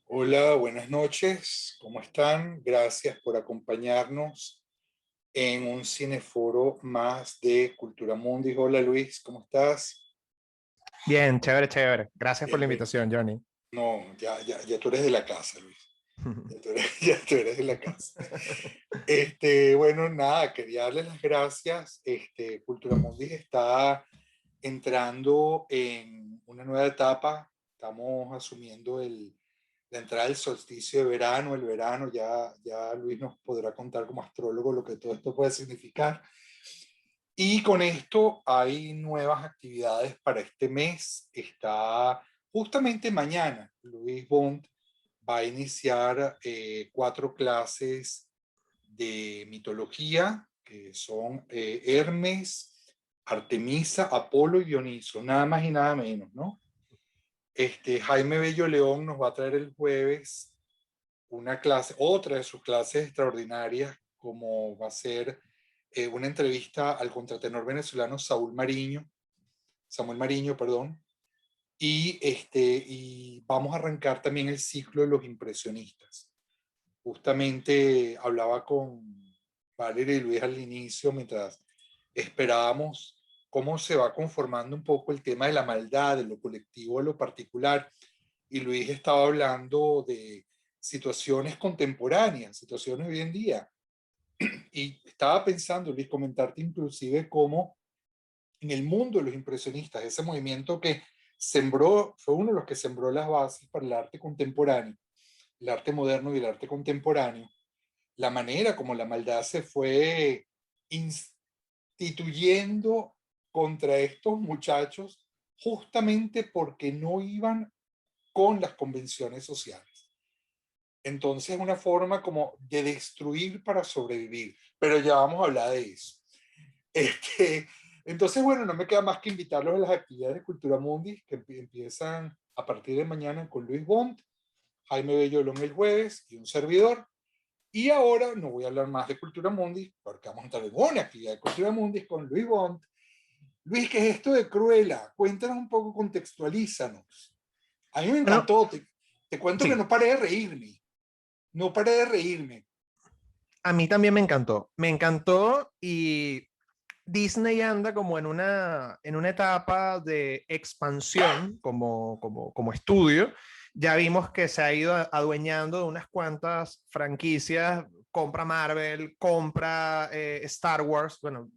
Hola, buenas noches. ¿Cómo están? Gracias por acompañarnos en un cineforo más de Cultura Mundi. Hola Luis, ¿cómo estás? Bien, chévere, chévere. Gracias por la Bienvenido. invitación, Johnny. No, ya tú eres de la casa, Luis. Ya tú eres de la casa. Bueno, nada, quería darles las gracias. Cultura Mundi está entrando en una nueva etapa. Estamos asumiendo la entrada del solsticio de verano, el verano. Ya Luis nos podrá contar como astrólogo lo que todo esto puede significar. Y con esto hay nuevas actividades para este mes. Está justamente mañana, Luis Bond va a iniciar 4 clases de mitología, que son Hermes, Artemisa, Apolo y Dioniso, nada más y nada menos, ¿no? Jaime Bello León nos va a traer el jueves una clase, otra de sus clases extraordinarias, como va a ser una entrevista al contratenor venezolano Samuel Mariño, perdón, y vamos a arrancar también el ciclo de los impresionistas. Justamente hablaba con Valeria y Luis al inicio, mientras esperábamos cómo se va conformando un poco el tema de la maldad, de lo colectivo, de lo particular, y Luis estaba hablando de situaciones contemporáneas, situaciones de hoy en día, y estaba pensando, Luis, comentarte inclusive cómo en el mundo de los impresionistas, ese movimiento que sembró, fue uno de los que sembró las bases para el arte contemporáneo, el arte moderno y el arte contemporáneo, la manera como la maldad se fue instituyendo contra estos muchachos justamente porque no iban con las convenciones sociales. Entonces es una forma como de destruir para sobrevivir, pero ya vamos a hablar de eso. Este, entonces, bueno, no me queda más que invitarlos a las actividades de Cultura Mundi que empiezan a partir de mañana con Luis Bond, Jaime Bellolón el jueves y un servidor. Y ahora no voy a hablar más de Cultura Mundi, porque vamos a entrar en una actividad de Cultura Mundi con Luis Bond. Luis, ¿qué es esto de Cruella? Cuéntanos un poco, contextualízanos. A mí me Bueno, encantó, te cuento que sí, no paré de reírme, no paré de reírme. a mí también me encantó. Me encantó y Disney anda como en una etapa de expansión como estudio. Ya vimos que se ha ido adueñando de unas cuantas franquicias, compra Marvel, compra Star Wars, bueno,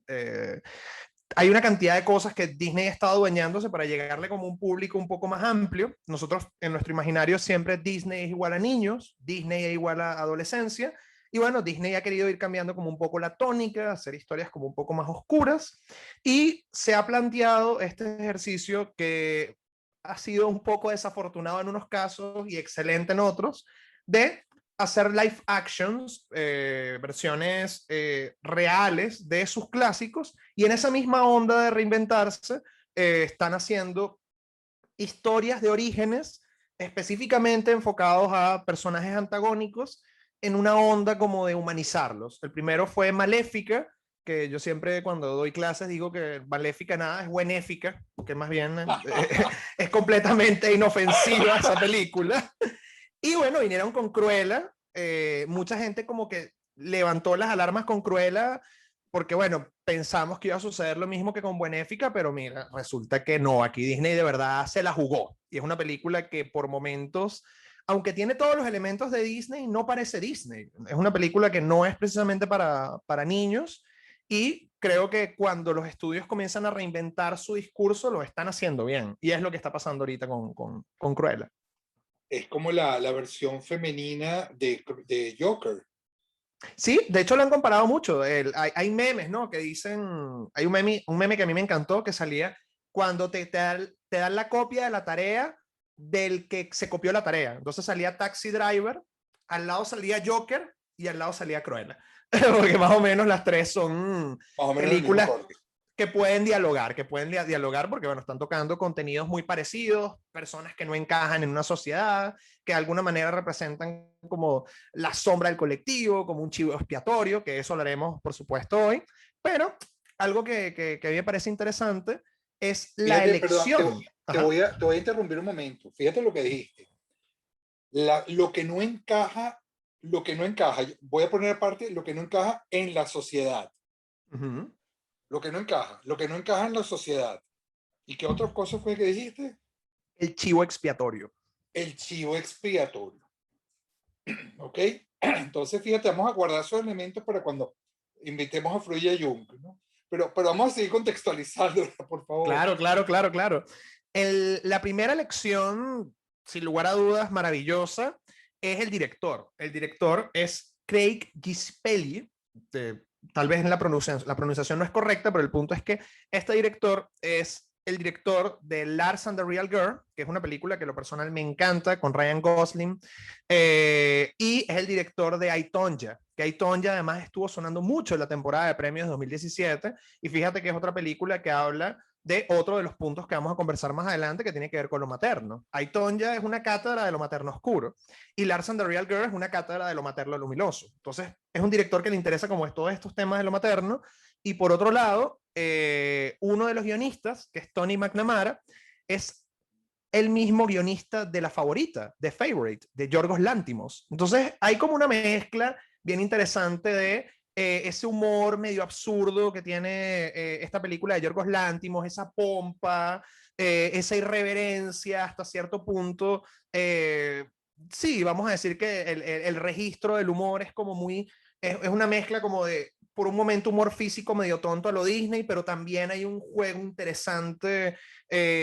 hay una cantidad de cosas que Disney ha estado adueñándose para llegarle como un público un poco más amplio. Nosotros en nuestro imaginario siempre Disney es igual a niños, Disney es igual a adolescencia. Y bueno, Disney ha querido ir cambiando como un poco la tónica, hacer historias como un poco más oscuras. Y se ha planteado este ejercicio que ha sido un poco desafortunado en unos casos y excelente en otros, de hacer live actions, versiones reales de sus clásicos, y en esa misma onda de reinventarse, están haciendo historias de orígenes específicamente enfocados a personajes antagónicos en una onda como de humanizarlos. El primero fue Maléfica, que yo siempre cuando doy clases digo que Maléfica nada es buenéfica, que más bien es completamente inofensiva esa película. Y bueno, vinieron con Cruella. Mucha gente como que levantó las alarmas con Cruella porque, bueno, pensamos que iba a suceder lo mismo que con Buenéfica, pero mira, resulta que no. Aquí Disney de verdad se la jugó. Y es una película que por momentos, aunque tiene todos los elementos de Disney, no parece Disney. Es una película que no es precisamente para niños. Y creo que cuando los estudios comienzan a reinventar su discurso, lo están haciendo bien. Y es lo que está pasando ahorita con Cruella. Es como la versión femenina de Joker. Sí, de hecho lo han comparado mucho. Hay memes, ¿no? Que dicen, hay un meme que a mí me encantó que salía cuando te dan la copia de la tarea del que se copió la tarea. Entonces salía Taxi Driver, al lado salía Joker y al lado salía Cruella. Porque más o menos las tres son Más o menos el mismo películas corte. que pueden dialogar porque, bueno, están tocando contenidos muy parecidos, personas que no encajan en una sociedad, que de alguna manera representan como la sombra del colectivo, como un chivo expiatorio, que eso hablaremos, por supuesto, hoy. Pero algo que a mí me parece interesante es la Fíjate, perdón, elección. Ajá. te voy a interrumpir un momento. Fíjate lo que dijiste. Lo que no encaja, voy a poner aparte lo que no encaja en la sociedad. Ujú. Lo que no encaja en la sociedad. ¿Y qué otra cosa fue que dijiste? El chivo expiatorio. El chivo expiatorio. ¿Ok? Entonces, fíjate, vamos a guardar esos elementos para cuando invitemos a Freud y a Jung, ¿no? Pero vamos a seguir contextualizando, por favor. Claro, claro, claro, claro. La primera lección, sin lugar a dudas, maravillosa, es el director. El director es Craig Gispelli. Tal vez la pronunciación no es correcta, pero el punto es que este director es el director de Lars and the Real Girl, que es una película que lo personal me encanta, con Ryan Gosling, y es el director de I, Tonya, que I, Tonya además estuvo sonando mucho en la temporada de premios 2017, y fíjate que es otra película que habla de otro de los puntos que vamos a conversar más adelante, que tiene que ver con lo materno. I, Tonya es una cátedra de lo materno oscuro, y Lars and the Real Girl es una cátedra de lo materno luminoso. Entonces, es un director que le interesa como es todos estos temas de lo materno, y por otro lado, uno de los guionistas, que es Tony McNamara, es el mismo guionista de La Favorita, de Favorite, de Yorgos Lántimos. Entonces, hay como una mezcla bien interesante de ese humor medio absurdo que tiene esta película de Yorgos Lántimos, esa pompa, esa irreverencia hasta cierto punto. Sí, vamos a decir que el registro del humor es como muy, es una mezcla como de, por un momento, humor físico medio tonto a lo Disney, pero también hay un juego interesante,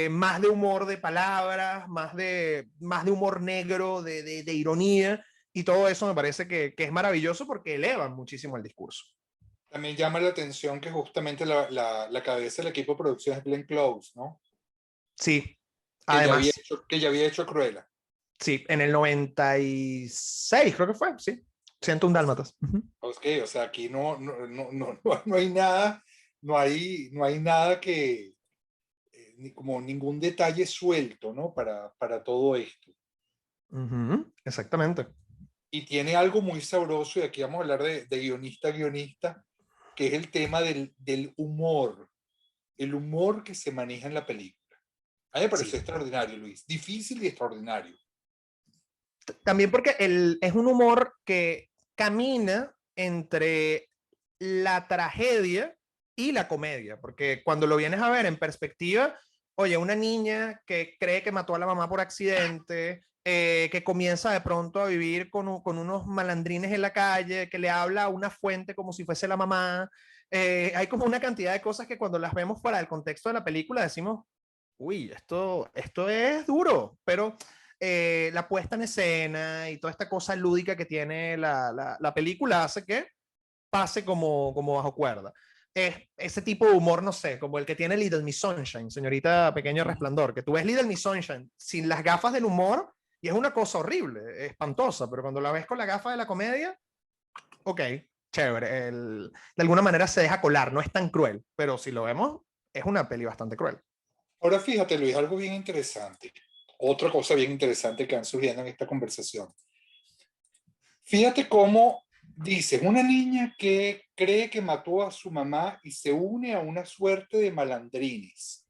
más de humor de palabras, más de humor negro, de ironía, y todo eso me parece que es maravilloso porque elevan muchísimo el discurso. También llama la atención que justamente la cabeza del equipo de producción es Glenn Close, ¿no? Sí, además, Que ya había hecho Cruella. sí, en el 96 creo que fue, sí, 101 Dálmatas. Ok, o sea, aquí no hay nada, no hay nada que, ni como ningún detalle suelto, ¿no? Para todo esto. Exactamente. Y tiene algo muy sabroso, y aquí vamos a hablar de guionista a guionista, que es el tema del humor, el humor que se maneja en la película. A mí me pareció Sí. extraordinario, Luis, difícil y extraordinario. También porque es un humor que camina entre la tragedia y la comedia, porque cuando lo vienes a ver en perspectiva, oye, una niña que cree que mató a la mamá por accidente, que comienza de pronto a vivir con unos malandrines en la calle, que le habla a una fuente como si fuese la mamá, hay como una cantidad de cosas que cuando las vemos fuera del contexto de la película decimos, uy, esto es duro, pero la puesta en escena y toda esta cosa lúdica que tiene la película hace que pase como bajo cuerda. Es ese tipo de humor, no sé, como el que tiene Little Miss Sunshine, señorita Pequeño Resplandor, que tú ves Little Miss Sunshine sin las gafas del humor y es una cosa horrible, espantosa, pero cuando la ves con la gafa de la comedia, ok, chévere, de alguna manera se deja colar, no es tan cruel, pero si lo vemos, es una peli bastante cruel. Ahora fíjate, Luis, algo bien interesante. Otra cosa bien interesante que han surgiendo en esta conversación. Fíjate cómo dices, una niña que cree que mató a su mamá y se une a una suerte de malandrines.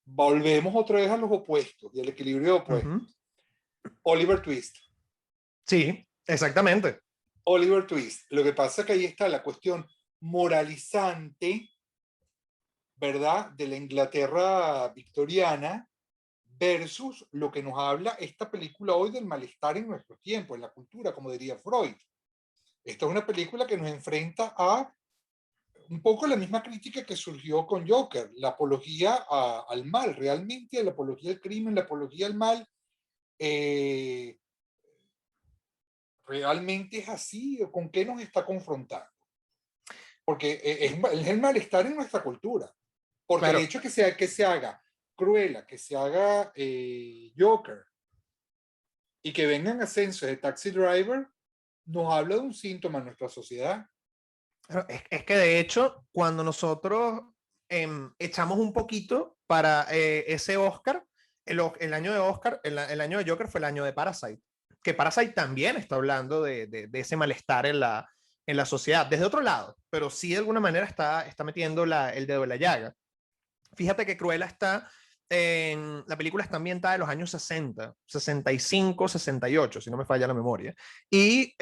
Volvemos otra vez a los opuestos y al equilibrio de Uh opuestos. -huh. Oliver Twist. Sí, exactamente. Oliver Twist. Lo que pasa es que ahí está la cuestión moralizante, ¿verdad? De la Inglaterra victoriana versus lo que nos habla esta película hoy del malestar en nuestro tiempo, en la cultura, como diría Freud. Esta es una película que nos enfrenta a un poco la misma crítica que surgió con Joker, la apología al mal, realmente la apología al crimen, la apología al mal. Eh, ¿Realmente es así? ¿Con qué nos está confrontando? Porque es el malestar en nuestra cultura. Porque el Claro, hecho que se haga Cruella, que se haga Joker y que vengan ascensos de Taxi Driver, nos habla de un síntoma en nuestra sociedad. es que de hecho, cuando nosotros echamos un poquito para ese Oscar, el año de Oscar, el año de Joker fue el año de Parasite, que Parasite también está hablando de ese malestar en la sociedad, desde otro lado, pero sí de alguna manera está metiendo el dedo en la llaga. Fíjate que Cruella está la película está ambientada en los años 60, 65, 68, si no me falla la memoria. Y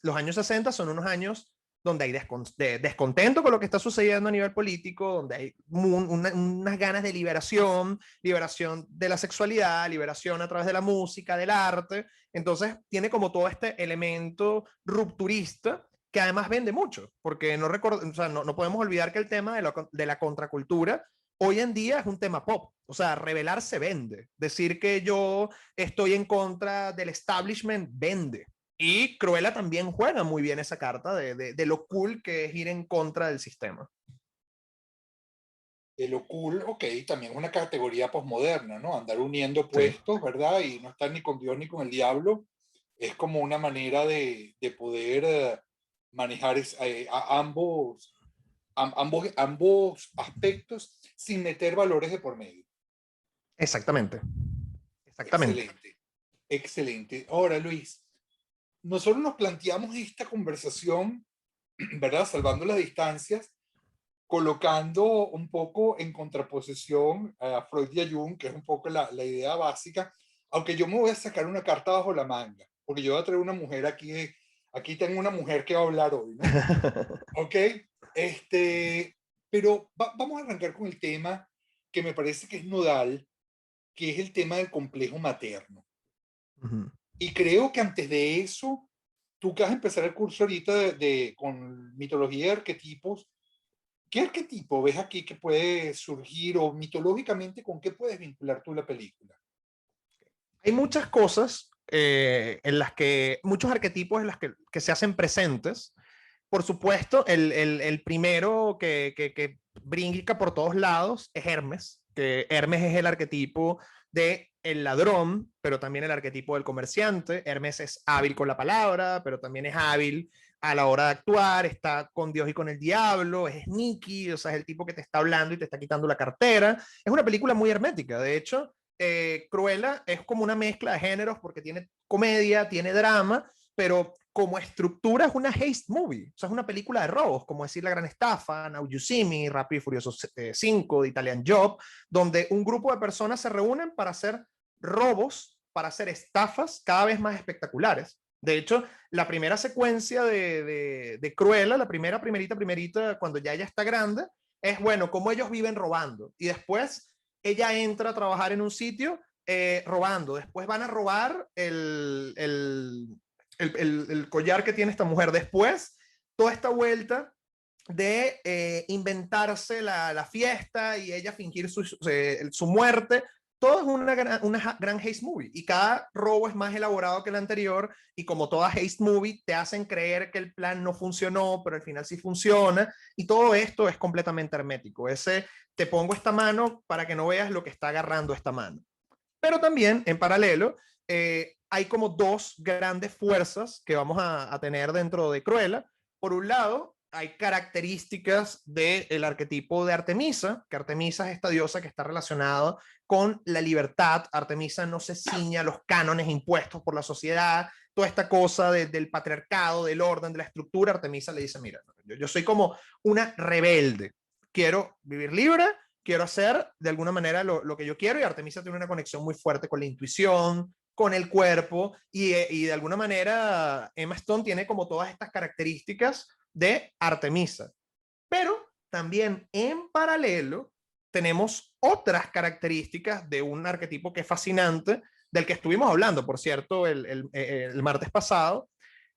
los años 60 son unos años donde hay descontento con lo que está sucediendo a nivel político, donde hay unas ganas de liberación, liberación de la sexualidad, liberación a través de la música, del arte. Entonces tiene como todo este elemento rupturista que además vende mucho, porque o sea, no podemos olvidar que el tema de la contracultura hoy en día es un tema pop. O sea, revelar se vende. Decir que yo estoy en contra del establishment vende. Y Cruella también juega muy bien esa carta de lo cool que es ir en contra del sistema. De lo cool, ok, también es una categoría posmoderna, ¿no? Andar uniendo Sí, puestos, ¿verdad? Y no estar ni con Dios ni con el diablo, es como una manera de poder manejar a ambos aspectos sin meter valores de por medio. exactamente. Exactamente. Excelente, excelente. Ahora, Luis, nosotros nos planteamos esta conversación, ¿verdad? Salvando las distancias, colocando un poco en contraposición a Freud y a Jung, que es un poco la idea básica, aunque yo me voy a sacar una carta bajo la manga, porque yo voy a traer una mujer aquí, aquí tengo una mujer que va a hablar hoy, ¿no? Ok, pero vamos a arrancar con el tema que me parece que es nodal, que es el tema del complejo materno. Uh -huh. Y creo que antes de eso, tú que vas a empezar el curso ahorita con mitología de arquetipos, ¿qué arquetipo ves aquí que puede surgir o mitológicamente con qué puedes vincular tú la película? Hay muchas cosas en las que, muchos arquetipos en las que se hacen presentes. Por supuesto, el primero que brinca por todos lados es Hermes, que Hermes es el arquetipo de el ladrón, pero también el arquetipo del comerciante. Hermes es hábil con la palabra, pero también es hábil a la hora de actuar, está con Dios y con el diablo, es sneaky, o sea, es el tipo que te está hablando y te está quitando la cartera. Es una película muy hermética, de hecho, Cruella es como una mezcla de géneros porque tiene comedia, tiene drama, pero como estructura es una heist movie, o sea, es una película de robos, como decir La Gran Estafa, Now You See Me, Rápido y Furioso 5, The Italian Job, donde un grupo de personas se reúnen para hacer robos, para hacer estafas cada vez más espectaculares. De hecho, la primera secuencia de Cruella, la primerita, cuando ya ella está grande, es, bueno, cómo ellos viven robando. Y después ella entra a trabajar en un sitio robando. Después van a robar el collar que tiene esta mujer. Después, toda esta vuelta de inventarse la fiesta y ella fingir su muerte. Todo es una gran haste movie y cada robo es más elaborado que el anterior y como toda haste movie te hacen creer que el plan no funcionó, pero al final sí funciona y todo esto es completamente hermético. Ese te pongo esta mano para que no veas lo que está agarrando esta mano. Pero también, en paralelo, hay como dos grandes fuerzas que vamos a tener dentro de Cruella. Por un lado, hay características del arquetipo de Artemisa, que Artemisa es esta diosa que está relacionada con la libertad. Artemisa no se ciña a los cánones impuestos por la sociedad, toda esta cosa del patriarcado, del orden, de la estructura. Artemisa le dice, mira, yo soy como una rebelde, quiero vivir libre, quiero hacer de alguna manera lo que yo quiero, y Artemisa tiene una conexión muy fuerte con la intuición, con el cuerpo, y de alguna manera Emma Stone tiene como todas estas características de Artemisa. Pero también en paralelo tenemos otras características de un arquetipo que es fascinante, del que estuvimos hablando, por cierto, el martes pasado,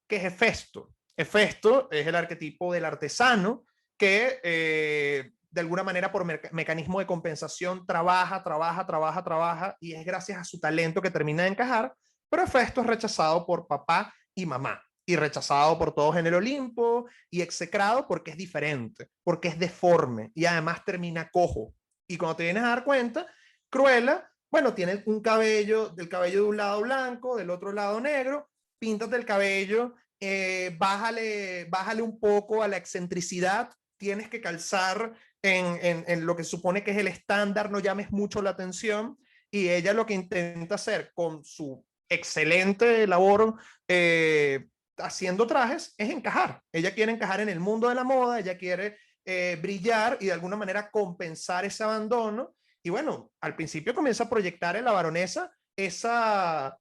que es Hefesto. Hefesto es el arquetipo del artesano que de alguna manera por mecanismo de compensación trabaja y es gracias a su talento que termina de encajar, pero Hefesto es rechazado por papá y mamá y rechazado por todos en el Olimpo y execrado porque es diferente, porque es deforme y además termina cojo. Y cuando te vienes a dar cuenta, Cruella, bueno, tiene un cabello, del cabello de un lado blanco, del otro lado negro, píntate el cabello, bájale un poco a la excentricidad, tienes que calzar en lo que supone que es el estándar, no llames mucho la atención, y ella lo que intenta hacer con su excelente labor haciendo trajes es encajar. Ella quiere encajar en el mundo de la moda, ella quiere brillar y de alguna manera compensar ese abandono, Y bueno, al principio comienza a proyectar en la baronesa esa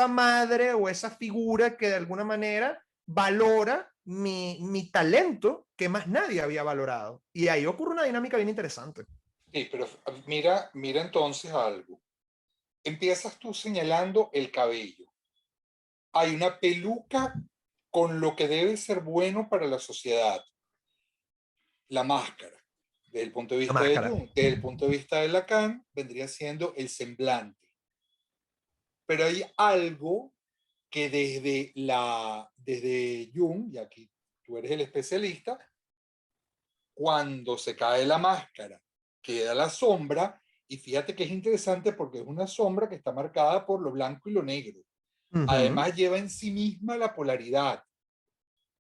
madre o esa figura que de alguna manera valora mi talento que más nadie había valorado. Y ahí ocurre una dinámica bien interesante. Sí, pero mira entonces algo. Empiezas tú señalando el cabello. Hay una peluca con lo que debe ser bueno para la sociedad, la máscara. Desde el punto de La vista de máscara. Jung, desde el punto de vista de Lacan, vendría siendo el semblante. Pero hay algo que desde Jung, y aquí tú eres el especialista, cuando se cae la máscara, queda la sombra, y fíjate que es interesante porque es una sombra que está marcada por lo blanco y lo negro. Ujú. Además lleva en sí misma la polaridad.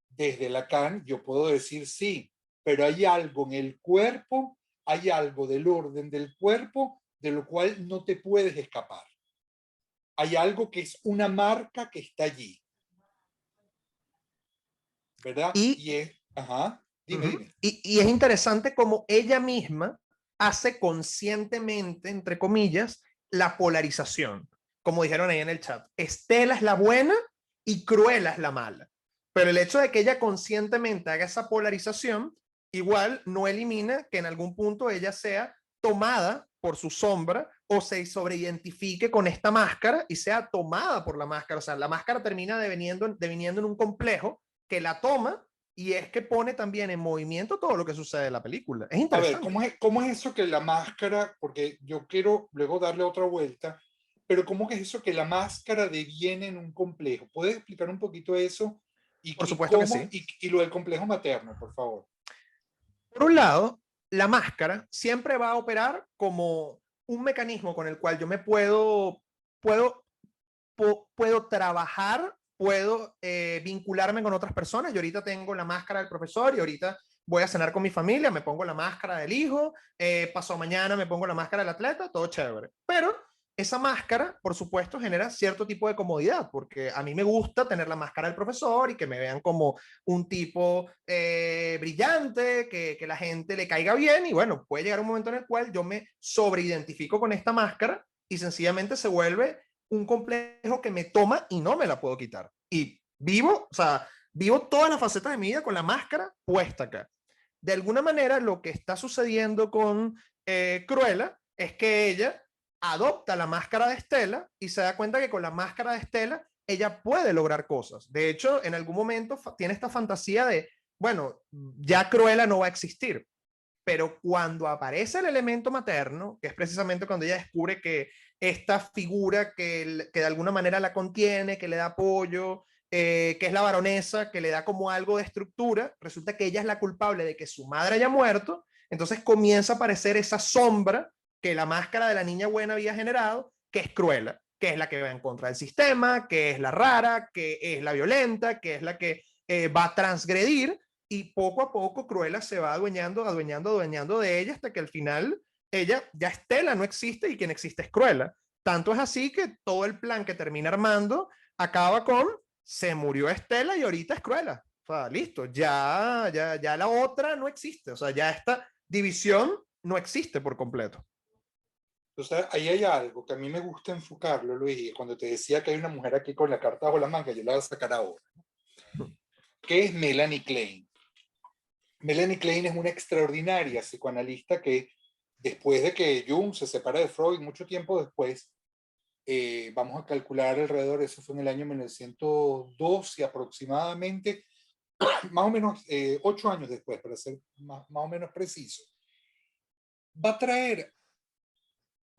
Desde Lacan yo puedo decir sí, pero hay algo en el cuerpo, hay algo del orden del cuerpo de lo cual no te puedes escapar. Hay algo que es una marca que está allí, ¿verdad? Y Y es, ajá, dime, Ujú. dime. Y es interesante como ella misma hace conscientemente, entre comillas, la polarización. Como dijeron ahí en el chat, Estela es la buena y Cruella es la mala. Pero el hecho de que ella conscientemente haga esa polarización, igual no elimina que en algún punto ella sea tomada por su sombra o se sobreidentifique con esta máscara y sea tomada por la máscara. O sea, la máscara termina deviniendo en un complejo que la toma y es que pone también en movimiento todo lo que sucede en la película. Es A ver, interesante. cómo es eso que la máscara, porque yo quiero luego darle otra vuelta, pero cómo que es eso que la máscara deviene en un complejo? ¿Puedes explicar un poquito eso? Por Y supuesto que cómo, sí. y lo del complejo materno, por favor. Por un lado, la máscara siempre va a operar como un mecanismo con el cual yo me puedo trabajar, puedo vincularme con otras personas. Yo ahorita tengo la máscara del profesor y ahorita voy a cenar con mi familia, me pongo la máscara del hijo, pasado mañana me pongo la máscara del atleta, todo chévere. Pero esa máscara, por supuesto, genera cierto tipo de comodidad, porque a mí me gusta tener la máscara del profesor y que me vean como un tipo brillante, que la gente le caiga bien, y bueno, puede llegar un momento en el cual yo me sobreidentifico con esta máscara y sencillamente se vuelve un complejo que me toma y no me la puedo quitar. Y vivo, o sea, vivo todas las facetas de mi vida con la máscara puesta acá. De alguna manera, lo que está sucediendo con Cruella es que ella adopta la máscara de Estela y se da cuenta que con la máscara de Estela ella puede lograr cosas. De hecho, en algún momento tiene esta fantasía de, bueno, ya Cruella no va a existir, pero cuando aparece el elemento materno, que es precisamente cuando ella descubre que esta figura que de alguna manera la contiene, que le da apoyo, que es la baronesa, que le da como algo de estructura, resulta que ella es la culpable de que su madre haya muerto, entonces comienza a aparecer esa sombra que la máscara de la niña buena había generado, que es Cruella, que es la que va en contra del sistema, que es la rara, que es la violenta, que es la que va a transgredir, y poco a poco Cruella se va adueñando de ella hasta que al final ella, ya Estela no existe y quien existe es Cruella. Tanto es así que todo el plan que termina armando acaba con se murió Estela y ahorita es Cruella. O sea, listo, ya la otra no existe. O sea, ya esta división no existe por completo. Entonces, ahí hay algo que a mí me gusta enfocarlo, Luis, y cuando te decía que hay una mujer aquí con la carta bajo la manga, yo la voy a sacar ahora, que es Melanie Klein. Melanie Klein es una extraordinaria psicoanalista que después de que Jung se separa de Freud, mucho tiempo después, vamos a calcular alrededor, eso fue en el año 1912 aproximadamente, más o menos 8 años después, para ser más o menos preciso, va a traer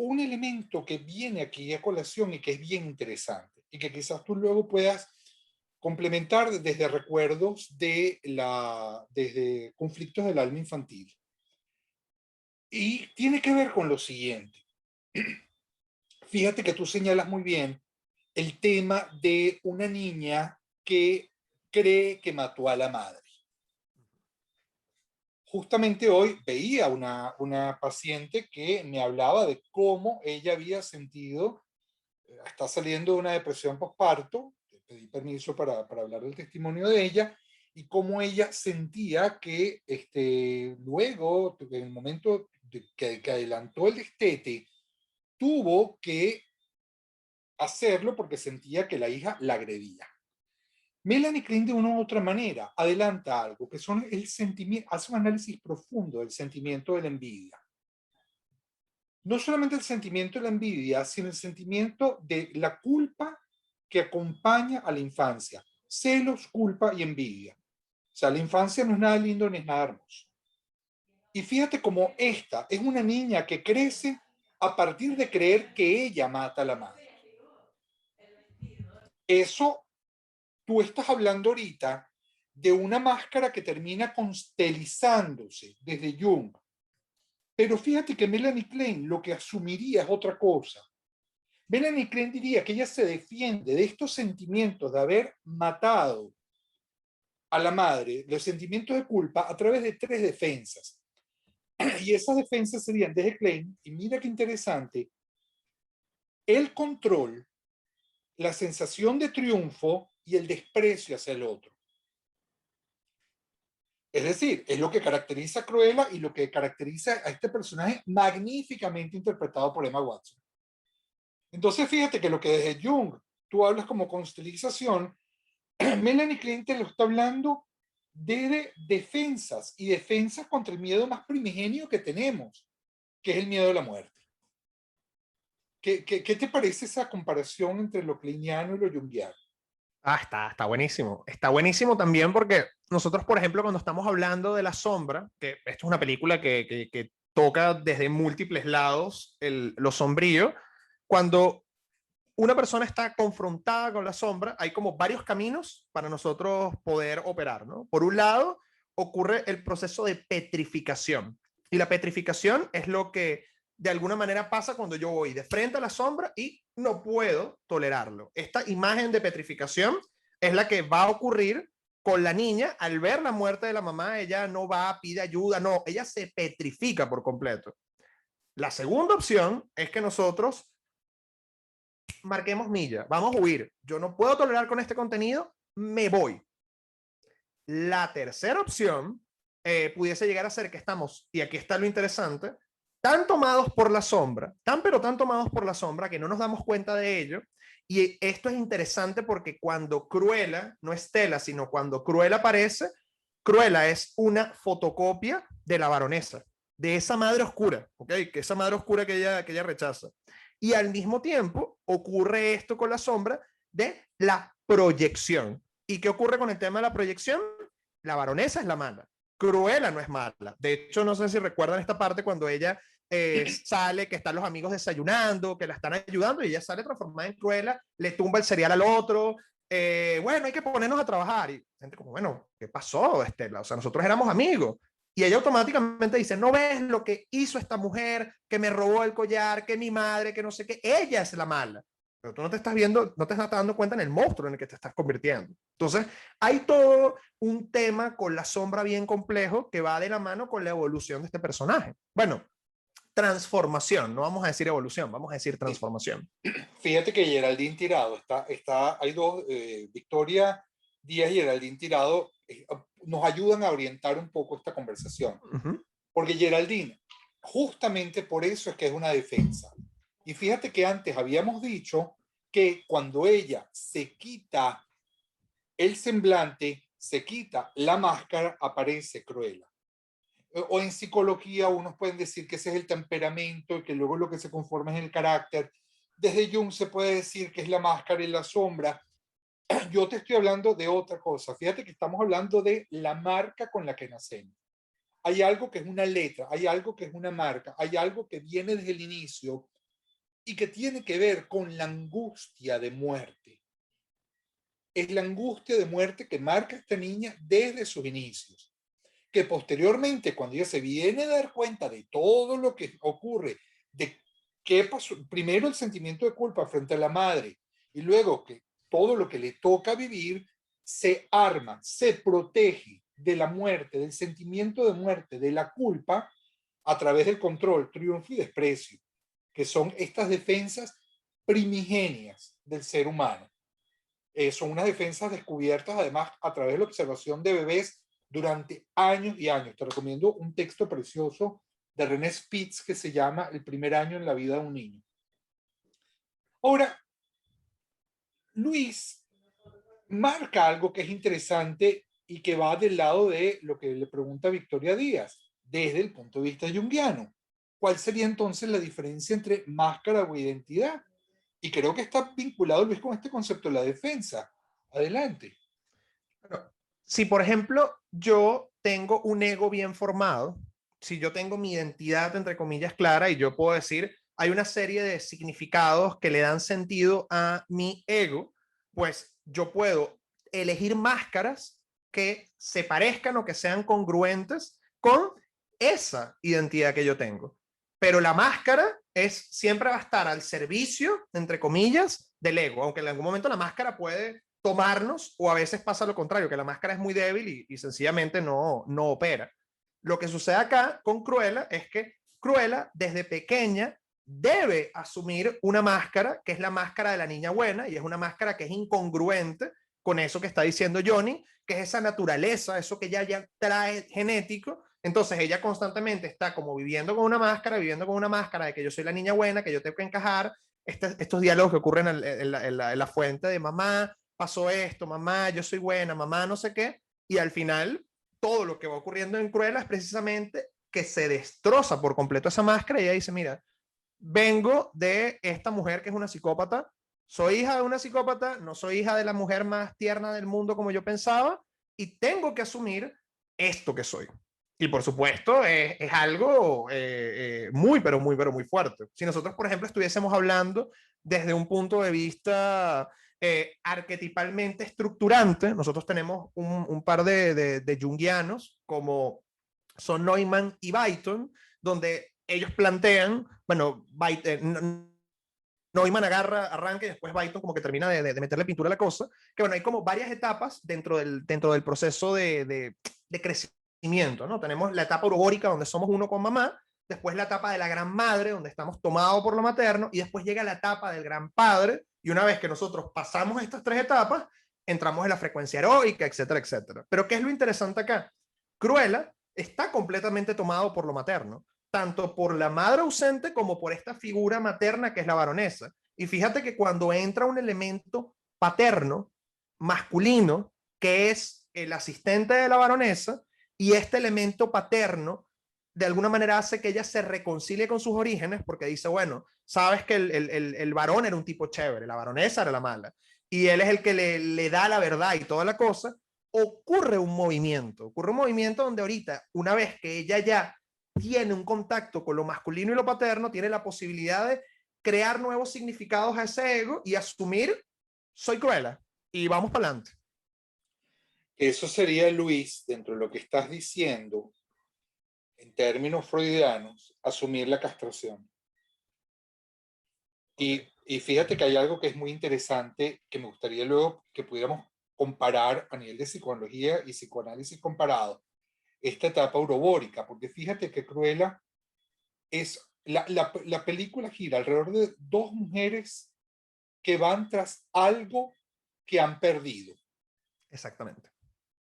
un elemento que viene aquí a colación y que es bien interesante y que quizás tú luego puedas complementar desde recuerdos desde conflictos del alma infantil. Y tiene que ver con lo siguiente. Fíjate que tú señalas muy bien el tema de una niña que cree que mató a la madre. Justamente hoy veía una paciente que me hablaba de cómo ella había sentido, está saliendo de una depresión postparto, pedí permiso para hablar del testimonio de ella, y cómo ella sentía que luego, en el momento que adelantó el destete, tuvo que hacerlo porque sentía que la hija la agredía. Melanie Klein, de una u otra manera, adelanta algo que son el sentimiento, hace un análisis profundo del sentimiento de la envidia. No solamente el sentimiento de la envidia, sino el sentimiento de la culpa que acompaña a la infancia. Celos, culpa y envidia. O sea, la infancia no es nada lindo ni es nada hermoso. Y fíjate cómo esta es una niña que crece a partir de creer que ella mata a la madre. Eso, tú estás hablando ahorita de una máscara que termina constelizándose desde Jung. Pero fíjate que Melanie Klein lo que asumiría es otra cosa. Melanie Klein diría que ella se defiende de estos sentimientos de haber matado a la madre, los sentimientos de culpa, a través de 3 defensas. Y esas defensas serían, desde Klein, y mira qué interesante, el control, la sensación de triunfo y el desprecio hacia el otro. Es decir, es lo que caracteriza a Cruella y lo que caracteriza a este personaje magníficamente interpretado por Emma Watson. Entonces, fíjate que lo que desde Jung tú hablas como constelización, Melanie Klein te lo está hablando de defensas y defensas contra el miedo más primigenio que tenemos, que es el miedo a la muerte. ¿Qué te parece esa comparación entre lo kleiniano y lo junguiano? Está buenísimo. Está buenísimo también porque nosotros, por ejemplo, cuando estamos hablando de La Sombra, que esto es una película que toca desde múltiples lados lo sombrío, cuando una persona está confrontada con la sombra, hay como varios caminos para nosotros poder operar, ¿no? Por un lado, ocurre el proceso de petrificación. Y la petrificación es lo que de alguna manera pasa cuando yo voy de frente a la sombra y no puedo tolerarlo. Esta imagen de petrificación es la que va a ocurrir con la niña al ver la muerte de la mamá. Ella no va, pide ayuda, no, ella se petrifica por completo. La segunda opción es que nosotros marquemos milla, vamos a huir. Yo no puedo tolerar con este contenido, me voy. La tercera opción pudiese llegar a ser que estamos, y aquí está lo interesante, tan tomados por la sombra, tan tomados por la sombra que no nos damos cuenta de ello. Y esto es interesante porque cuando Cruella, no es Stella, sino cuando Cruella aparece, Cruella es una fotocopia de la baronesa, de esa madre oscura, ¿ok? Que esa madre oscura que ella rechaza. Y al mismo tiempo ocurre esto con la sombra de la proyección. ¿Y qué ocurre con el tema de la proyección? La baronesa es la mala. Cruella no es mala. De hecho, no sé si recuerdan esta parte cuando ella sale, que están los amigos desayunando, que la están ayudando, y ella sale transformada en Cruella, le tumba el cereal al otro. Bueno, hay que ponernos a trabajar. Y gente como, bueno, ¿qué pasó, Estela? O sea, nosotros éramos amigos. Y ella automáticamente dice, ¿no ves lo que hizo esta mujer que me robó el collar, que mi madre, que no sé qué? Ella es la mala. Pero tú no te estás viendo, no te estás dando cuenta en el monstruo en el que te estás convirtiendo. Entonces, hay todo un tema con la sombra bien complejo que va de la mano con la evolución de este personaje. Bueno, transformación, no vamos a decir evolución, vamos a decir transformación. Fíjate que Geraldine Tirado, hay dos, Victoria Díaz y Geraldine Tirado nos ayudan a orientar un poco esta conversación. Porque Geraldine, justamente por eso es que es una defensa. Y fíjate que antes habíamos dicho que cuando ella se quita el semblante, se quita la máscara, aparece Cruella. O en psicología unos pueden decir que ese es el temperamento y que luego lo que se conforma es el carácter. Desde Jung se puede decir que es la máscara y la sombra. Yo te estoy hablando de otra cosa. Fíjate que estamos hablando de la marca con la que nacemos. Hay algo que es una letra, hay algo que es una marca, hay algo que viene desde el inicio y que tiene que ver con la angustia de muerte. Es la angustia de muerte que marca a esta niña desde sus inicios, que posteriormente, cuando ella se viene a dar cuenta de todo lo que ocurre, de qué pasó, primero el sentimiento de culpa frente a la madre y luego que todo lo que le toca vivir, se arma, se protege de la muerte, del sentimiento de muerte, de la culpa, a través del control, triunfo y desprecio, que son estas defensas primigenias del ser humano. Son unas defensas descubiertas además a través de la observación de bebés durante años y años. Te recomiendo un texto precioso de René Spitz que se llama El primer año en la vida de un niño. Ahora, Luis marca algo que es interesante y que va del lado de lo que le pregunta Victoria Díaz, desde el punto de vista junguiano. ¿Cuál sería entonces la diferencia entre máscara o identidad? Y creo que está vinculado, Luis, con este concepto de la defensa. Adelante. Bueno, si, por ejemplo, yo tengo un ego bien formado, si yo tengo mi identidad, entre comillas, clara, y yo puedo decir, hay una serie de significados que le dan sentido a mi ego, pues yo puedo elegir máscaras que se parezcan o que sean congruentes con esa identidad que yo tengo. Pero la máscara siempre va a estar al servicio, entre comillas, del ego, aunque en algún momento la máscara puede tomarnos, o a veces pasa lo contrario, que la máscara es muy débil y sencillamente no opera. Lo que sucede acá con Cruella es que Cruella desde pequeña debe asumir una máscara que es la máscara de la niña buena, y es una máscara que es incongruente con eso que está diciendo Johnny, que es esa naturaleza, eso que ya trae genético. Entonces ella constantemente está como viviendo con una máscara de que yo soy la niña buena, que yo tengo que encajar. Estos diálogos que ocurren en la fuente de mamá, pasó esto, mamá, yo soy buena, mamá, no sé qué, y al final todo lo que va ocurriendo en Cruella es precisamente que se destroza por completo esa máscara y ella dice, mira, vengo de esta mujer que es una psicópata, soy hija de una psicópata, no soy hija de la mujer más tierna del mundo como yo pensaba, y tengo que asumir esto que soy. Y por supuesto es algo muy, pero muy, pero muy fuerte. Si nosotros, por ejemplo, estuviésemos hablando desde un punto de vista arquetipalmente estructurante, nosotros tenemos un par de junguianos como son Neumann y Byton, donde ellos plantean, bueno, Neumann arranca y después Byton como que termina de meterle pintura a la cosa, que bueno, hay como varias etapas dentro del proceso de crecimiento, ¿no? Tenemos la etapa urogórica donde somos uno con mamá, después la etapa de la gran madre donde estamos tomados por lo materno, y después llega la etapa del gran padre, y una vez que nosotros pasamos estas tres etapas, entramos en la frecuencia heroica, etcétera, etcétera. Pero ¿qué es lo interesante acá? Cruella está completamente tomado por lo materno, tanto por la madre ausente como por esta figura materna que es la baronesa. Y fíjate que cuando entra un elemento paterno, masculino, que es el asistente de la baronesa, y este elemento paterno de alguna manera hace que ella se reconcilie con sus orígenes, porque dice, bueno, sabes que el varón era un tipo chévere, la baronesa era la mala, y él es el que le da la verdad y toda la cosa. Ocurre un movimiento donde ahorita, una vez que ella ya tiene un contacto con lo masculino y lo paterno, tiene la posibilidad de crear nuevos significados a ese ego y asumir, soy Cruella, y vamos para adelante. Eso sería, Luis, dentro de lo que estás diciendo, en términos freudianos, asumir la castración. Y fíjate que hay algo que es muy interesante, que me gustaría luego que pudiéramos comparar a nivel de psicología y psicoanálisis comparado, esta etapa urobórica, porque fíjate que Cruella es, la película gira alrededor de dos mujeres que van tras algo que han perdido. Exactamente.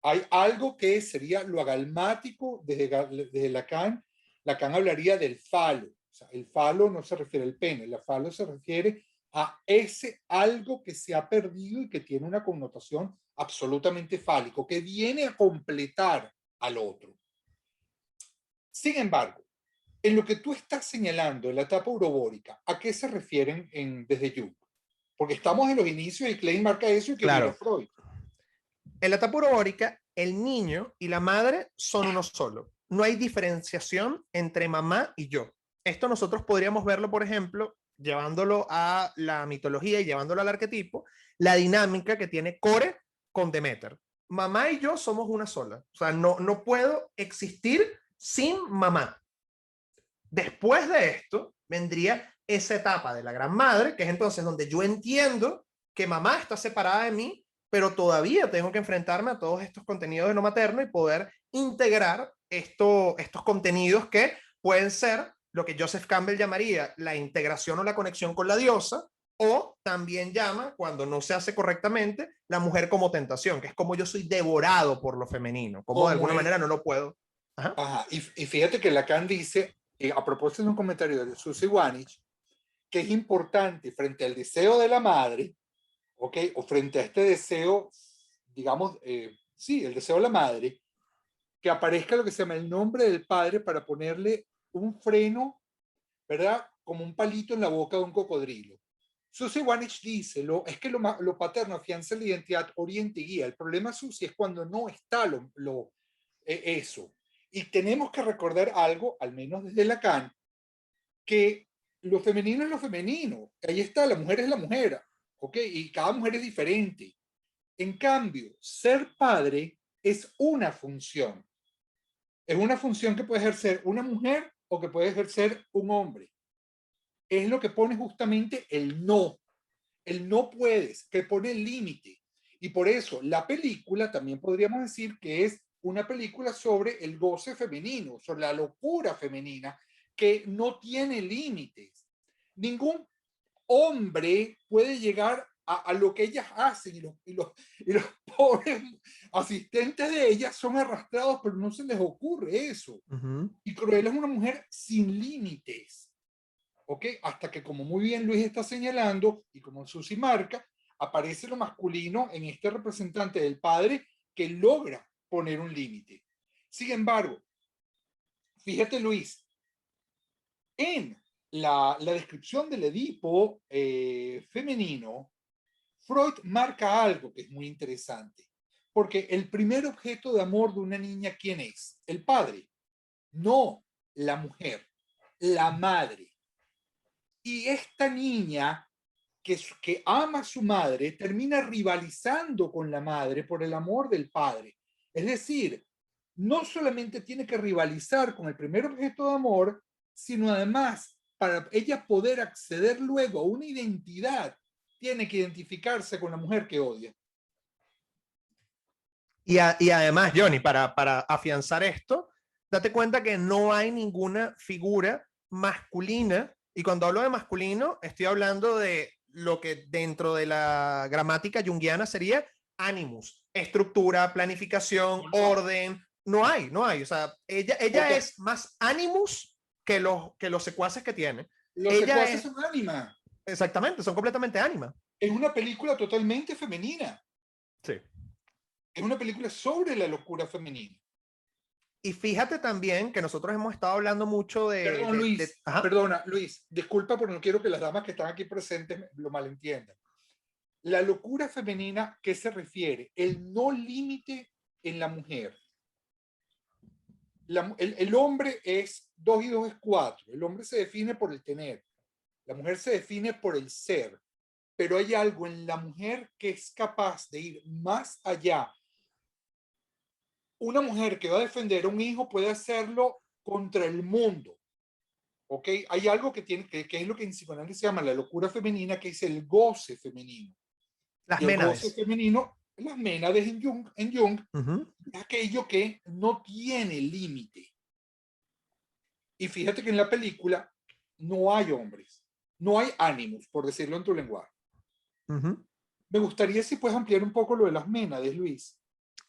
Hay algo que sería lo agalmático desde Lacan. Lacan hablaría del falo. O sea, el falo no se refiere al pene, el falo se refiere a ese algo que se ha perdido y que tiene una connotación absolutamente fálico, que viene a completar al otro. Sin embargo, en lo que tú estás señalando, en la etapa urobórica, ¿a qué se refieren desde Jung? Porque estamos en los inicios y Klein marca eso y que claro. viene Freud. En la etapa urobórica, el niño y la madre son uno solo. No hay diferenciación entre mamá y yo. Esto nosotros podríamos verlo, por ejemplo, llevándolo a la mitología y llevándolo al arquetipo, la dinámica que tiene Core con Demeter. Mamá y yo somos una sola. O sea, no puedo existir sin mamá. Después de esto vendría esa etapa de la gran madre, que es entonces donde yo entiendo que mamá está separada de mí, pero todavía tengo que enfrentarme a todos estos contenidos de lo materno y poder integrar estos contenidos que pueden ser lo que Joseph Campbell llamaría la integración o la conexión con la diosa, o también llama, cuando no se hace correctamente, la mujer como tentación, que es como yo soy devorado por lo femenino, como de alguna manera no lo puedo. Ajá. Y fíjate que Lacan dice, a propósito de un comentario de Susie Wanich, que es importante frente al deseo de la madre, ¿ok? O frente a este deseo, digamos, sí, el deseo de la madre, que aparezca lo que se llama el nombre del padre para ponerle un freno, ¿verdad? Como un palito en la boca de un cocodrilo. Susie Wanich dice, es que lo paterno afianza la identidad, oriente y guía. El problema, Susie, es cuando no está eso. Y tenemos que recordar algo, al menos desde Lacan, que lo femenino es lo femenino. Ahí está, la mujer es la mujer, ¿ok? Y cada mujer es diferente. En cambio, ser padre es una función. Es una función que puede ejercer una mujer o que puede ejercer un hombre. Es lo que pone justamente el no. El no puedes, que pone el límite. Y por eso la película también podríamos decir que es una película sobre el goce femenino, sobre la locura femenina, que no tiene límites. Ningún hombre puede llegar a lo que ellas hacen y los pobres asistentes de ellas son arrastrados, pero no se les ocurre eso. Y Cruella es una mujer sin límites. ¿Ok? Hasta que, como muy bien Luis está señalando, y como Susi marca, aparece lo masculino en este representante del padre que logra poner un límite. Sin embargo, fíjate Luis, en la descripción del Edipo femenino, Freud marca algo que es muy interesante, porque el primer objeto de amor de una niña, ¿quién es? El padre, no la mujer, la madre. Y esta niña que ama a su madre termina rivalizando con la madre por el amor del padre. Es decir, no solamente tiene que rivalizar con el primer objeto de amor, sino además, para ella poder acceder luego a una identidad, tiene que identificarse con la mujer que odia. Y además, Johnny, para afianzar esto, date cuenta que no hay ninguna figura masculina, y cuando hablo de masculino, estoy hablando de lo que dentro de la gramática junguiana sería animus, estructura, planificación, orden. No hay. O sea, ella es más animus que los secuaces que tiene. Los secuaces son ánima. Exactamente, son completamente ánima. Es una película totalmente femenina. Sí. Es una película sobre la locura femenina. Y fíjate también que nosotros hemos estado hablando mucho Perdón, Luis, perdona, Luis, disculpa, pero no quiero que las damas que están aquí presentes lo malentiendan. La locura femenina, ¿qué se refiere? El no límite en la mujer. El hombre es 2 y 2 es 4. El hombre se define por el tener. La mujer se define por el ser. Pero hay algo en la mujer que es capaz de ir más allá. Una mujer que va a defender a un hijo puede hacerlo contra el mundo. ¿Ok? Hay algo que tiene, que es lo que en psicoanálisis se llama la locura femenina, que es el goce femenino. Las y el ménades. goce femenino, las ménades en Jung es aquello que no tiene límite. Y fíjate que en la película no hay hombres, no hay ánimos, por decirlo en tu lenguaje. Me gustaría si puedes ampliar un poco lo de las ménades, Luis.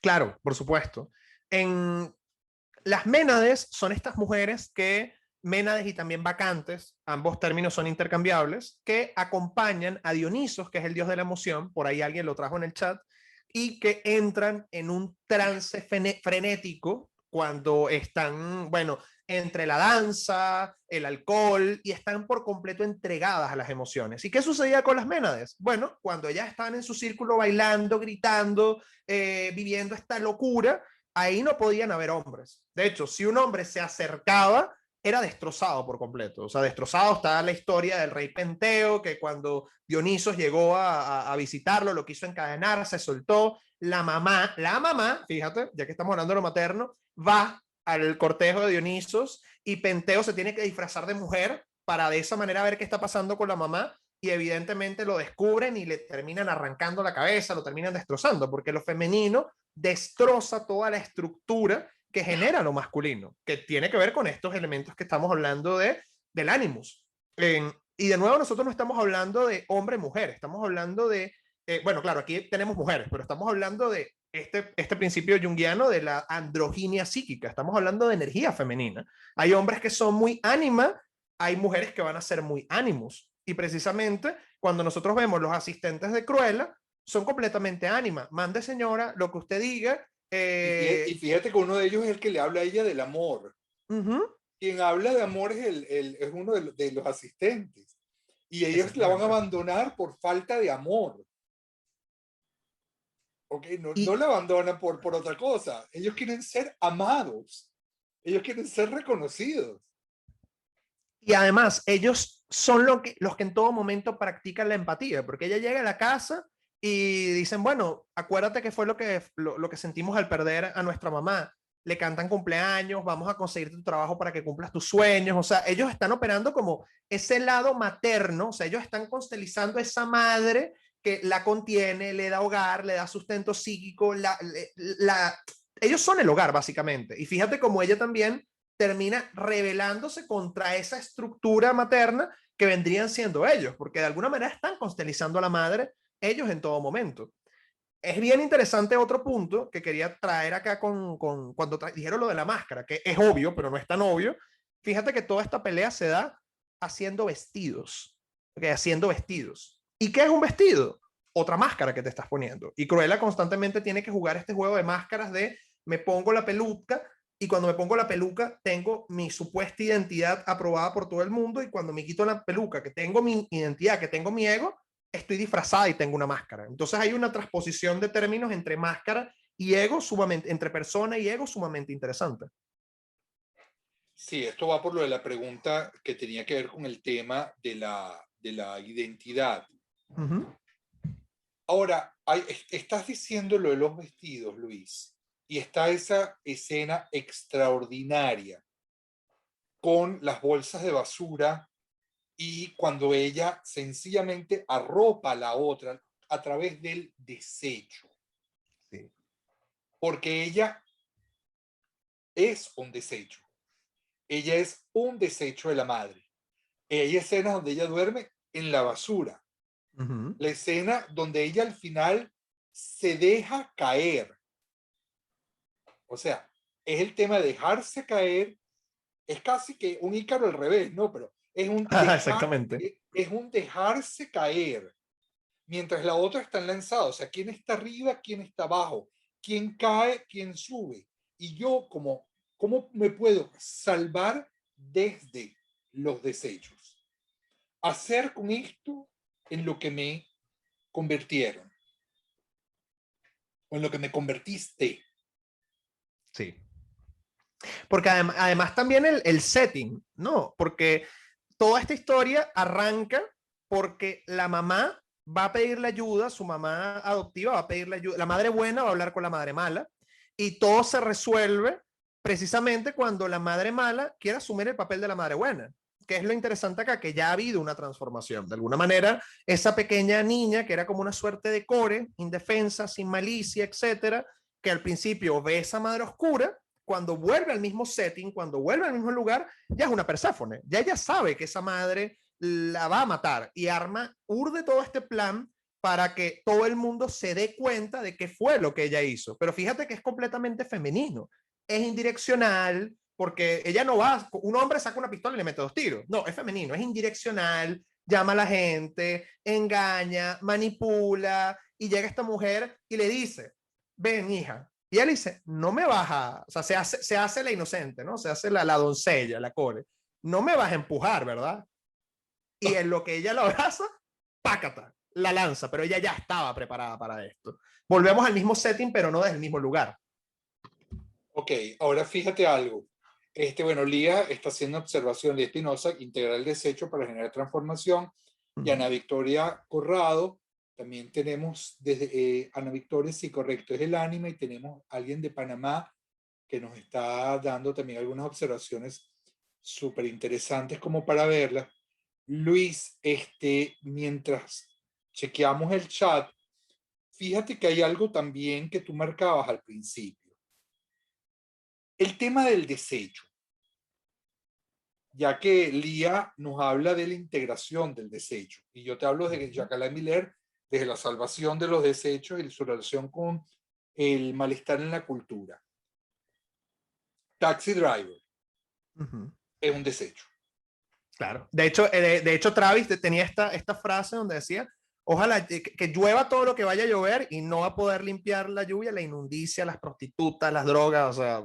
Claro, por supuesto. Las ménades son estas mujeres ménades y también vacantes, ambos términos son intercambiables, que acompañan a Dionisos, que es el dios de la emoción, por ahí alguien lo trajo en el chat, y que entran en un trance frenético cuando están, bueno, entre la danza, el alcohol, y están por completo entregadas a las emociones. ¿Y qué sucedía con las ménades? Bueno, cuando ellas estaban en su círculo bailando, gritando, viviendo esta locura, ahí no podían haber hombres. De hecho, si un hombre se acercaba, era destrozado por completo. O sea, destrozado. Está la historia del rey Penteo, que cuando Dionisos llegó a visitarlo, lo quiso encadenar, se soltó. La mamá, fíjate, ya que estamos hablando de lo materno, va al cortejo de Dionisos y Penteo se tiene que disfrazar de mujer para de esa manera ver qué está pasando con la mamá, y evidentemente lo descubren y le terminan arrancando la cabeza, lo terminan destrozando, porque lo femenino destroza toda la estructura que genera lo masculino, que tiene que ver con estos elementos que estamos hablando del animus. Y de nuevo, nosotros no estamos hablando de hombre-mujer, estamos hablando de bueno, claro, aquí tenemos mujeres, pero estamos hablando de este principio junguiano de la androginia psíquica. Estamos hablando de energía femenina. Hay hombres que son muy ánima, hay mujeres que van a ser muy ánimos. Y precisamente cuando nosotros vemos los asistentes de Cruella, son completamente ánima. Mande señora, lo que usted diga. Y fíjate que uno de ellos es el que le habla a ella del amor. Quien habla de amor es uno de los asistentes. Y ellos la van a abandonar por falta de amor. Okay, no la abandonan por otra cosa. Ellos quieren ser amados. Ellos quieren ser reconocidos. Y además, ellos son los que en todo momento practican la empatía, porque ella llega a la casa y dicen, bueno, acuérdate que fue lo que sentimos al perder a nuestra mamá. Le cantan cumpleaños, vamos a conseguir tu trabajo para que cumplas tus sueños. O sea, ellos están operando como ese lado materno, o sea, ellos están constelizando esa madre que la contiene, le da hogar, le da sustento psíquico, ellos son el hogar, básicamente. Y fíjate cómo ella también termina rebelándose contra esa estructura materna que vendrían siendo ellos, porque de alguna manera están constelizando a la madre ellos en todo momento. Es bien interesante otro punto que quería traer acá cuando dijeron lo de la máscara, que es obvio, pero no es tan obvio. Fíjate que toda esta pelea se da haciendo vestidos, ¿okay? Haciendo vestidos. ¿Y qué es un vestido? Otra máscara que te estás poniendo. Y Cruella constantemente tiene que jugar este juego de máscaras de me pongo la peluca y cuando me pongo la peluca tengo mi supuesta identidad aprobada por todo el mundo y cuando me quito la peluca, que tengo mi identidad, que tengo mi ego, estoy disfrazada y tengo una máscara. Entonces hay una transposición de términos entre máscara y ego sumamente, entre persona y ego sumamente interesante. Sí, esto va por lo de la pregunta que tenía que ver con el tema de la identidad. Ahora, estás diciendo lo de los vestidos, Luis, y está esa escena extraordinaria con las bolsas de basura y cuando ella sencillamente arropa a la otra a través del desecho. Sí. Porque ella es un desecho. Ella es un desecho de la madre. Hay escenas donde ella duerme en la basura. La escena donde ella al final se deja caer. O sea, es el tema de dejarse caer. Es casi que un Ícaro al revés, ¿no? Pero exactamente. Es un dejarse caer. Mientras la otra está lanzada. O sea, ¿quién está arriba? ¿Quién está abajo? ¿Quién cae? ¿Quién sube? Y yo, ¿cómo me puedo salvar desde los desechos? Hacer con esto en lo que me convirtieron. O en lo que me convertiste. Sí. Porque además también el setting, ¿no? Porque toda esta historia arranca porque la mamá va a pedirle ayuda, su mamá adoptiva va a pedirle ayuda, la madre buena va a hablar con la madre mala y todo se resuelve precisamente cuando la madre mala quiere asumir el papel de la madre buena, que es lo interesante acá, que ya ha habido una transformación. De alguna manera, esa pequeña niña que era como una suerte de core, indefensa, sin malicia, etcétera, que al principio ve esa madre oscura, cuando vuelve al mismo setting, cuando vuelve al mismo lugar, ya es una Perséfone. Ya ella sabe que esa madre la va a matar y urde todo este plan para que todo el mundo se dé cuenta de qué fue lo que ella hizo. Pero fíjate que es completamente femenino. Es indireccional, porque ella no va, un hombre saca una pistola y le mete 2 tiros. No, es femenino, es indireccional, llama a la gente, engaña, manipula, y llega esta mujer y le dice, ven hija, y él dice, no me vas a, o sea, se hace la inocente, ¿no? Se hace la doncella, la core. No me vas a empujar, ¿verdad? Y en lo que ella lo abraza, pácata, la lanza, pero ella ya estaba preparada para esto. Volvemos al mismo setting, pero no desde el mismo lugar. Ok, ahora fíjate algo. Bueno, Lía está haciendo observación de Espinosa, integrar el desecho para generar transformación. Y Ana Victoria Corrado, también tenemos desde Ana Victoria, sí, correcto, es el ánima, y tenemos alguien de Panamá que nos está dando también algunas observaciones súper interesantes como para verlas. Luis, mientras chequeamos el chat, fíjate que hay algo también que tú marcabas al principio. El tema del desecho, ya que Lía nos habla de la integración del desecho, y yo te hablo de Jacques Miller desde la salvación de los desechos y su relación con el malestar en la cultura. Taxi Driver es un desecho. Claro. De hecho Travis tenía esta frase donde decía, ojalá que llueva todo lo que vaya a llover y no va a poder limpiar la lluvia, la inundicia, las prostitutas, las drogas, o sea,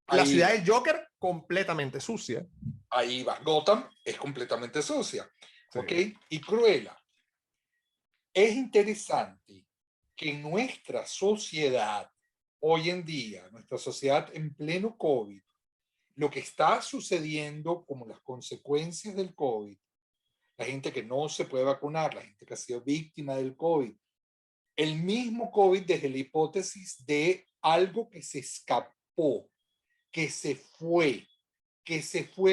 la Ahí ciudad va, del Joker completamente sucia. ahí va. Gotham es completamente sucia. Sí. ¿Ok? Y Cruella. Es interesante que en nuestra sociedad, hoy en día, nuestra sociedad en pleno COVID, lo que está sucediendo como las consecuencias del COVID, la gente que no se puede vacunar, la gente que ha sido víctima del COVID, el mismo COVID desde la hipótesis de algo que se escapó, que se fue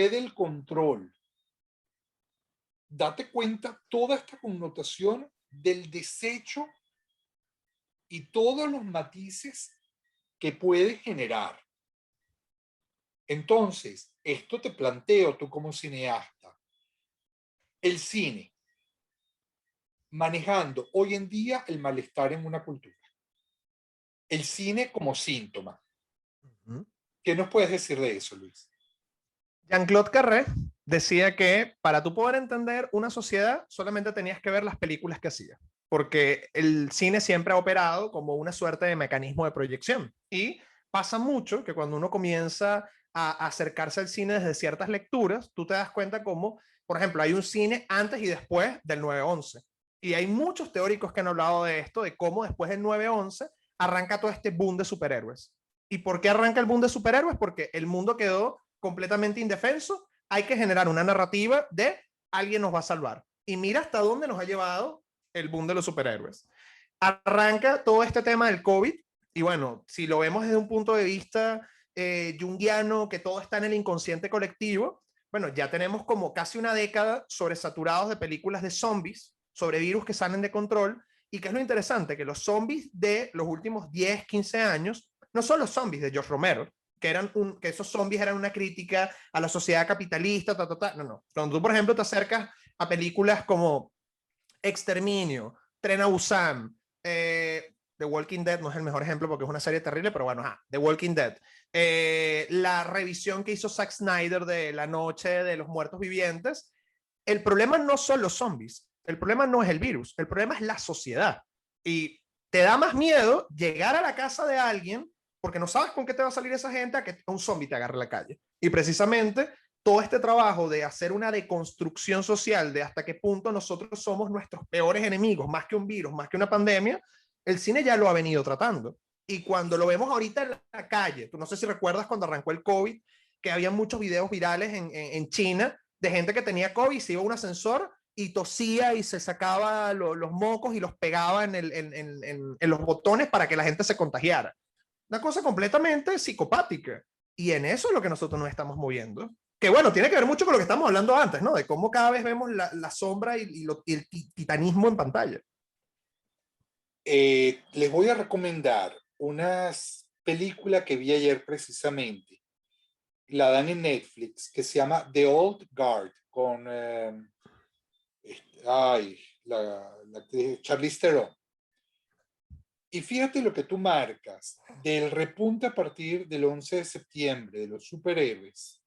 del control. Date cuenta toda esta connotación del desecho y todos los matices que puede generar. Entonces, esto te planteo tú como cineasta. El cine, manejando hoy en día el malestar en una cultura. El cine como síntoma. ¿Qué nos puedes decir de eso, Luis? Jean-Claude Carré decía que para tú poder entender una sociedad solamente tenías que ver las películas que hacía, porque el cine siempre ha operado como una suerte de mecanismo de proyección. Y pasa mucho que cuando uno comienza a acercarse al cine desde ciertas lecturas, tú te das cuenta como, por ejemplo, hay un cine antes y después del 9/11. Y hay muchos teóricos que han hablado de esto, de cómo después del 9/11 arranca todo este boom de superhéroes. ¿Y por qué arranca el boom de superhéroes? Porque el mundo quedó completamente indefenso. Hay que generar una narrativa de alguien nos va a salvar. Y mira hasta dónde nos ha llevado el boom de los superhéroes. Arranca todo este tema del COVID y bueno, si lo vemos desde un punto de vista junguiano, que todo está en el inconsciente colectivo, bueno, ya tenemos como casi una década sobresaturados de películas de zombies, sobre virus que salen de control. Y que es lo interesante, que los zombies de los últimos 10, 15 años no son los zombies de George Romero, que esos zombies eran una crítica a la sociedad capitalista, No, no. Cuando tú, por ejemplo, te acercas a películas como Exterminio, Tren a Busan, The Walking Dead no es el mejor ejemplo porque es una serie terrible, pero bueno, The Walking Dead. La revisión que hizo Zack Snyder de La Noche de los Muertos Vivientes. El problema no son los zombies, el problema no es el virus, el problema es la sociedad. Y te da más miedo llegar a la casa de alguien porque no sabes con qué te va a salir esa gente a que un zombie te agarre en la calle. Y precisamente todo este trabajo de hacer una deconstrucción social de hasta qué punto nosotros somos nuestros peores enemigos, más que un virus, más que una pandemia, el cine ya lo ha venido tratando. Y cuando lo vemos ahorita en la calle, tú no sé si recuerdas cuando arrancó el COVID, que había muchos videos virales en China de gente que tenía COVID, se iba a un ascensor y tosía y se sacaba los mocos y los pegaba en los botones para que la gente se contagiara. Una cosa completamente psicopática. Y en eso es lo que nosotros nos estamos moviendo. Que bueno, tiene que ver mucho con lo que estamos hablando antes, ¿no? De cómo cada vez vemos la sombra y el titanismo en pantalla. Les voy a recomendar una película que vi ayer precisamente. La dan en Netflix, que se llama The Old Guard, con la Charlize Theron. Y fíjate lo que tú marcas del repunte a partir del 11 de septiembre de los superhéroes.